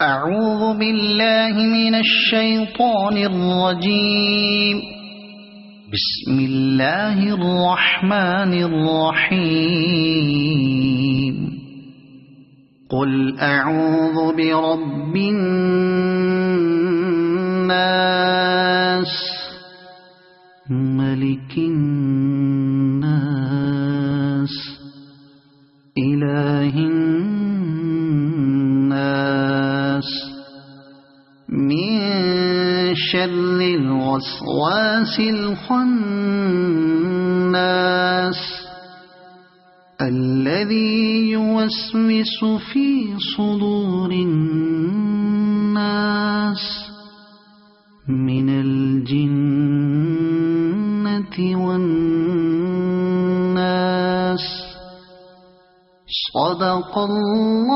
أعوذ بالله من الشيطان الرجيم. بسم الله الرحمن الرحيم. قل أعوذ برب الناس ملك الناس إله الناس من شر الوسواس الخناس الذي يوسوس في صدور الناس من الجنة والناس. صدق الله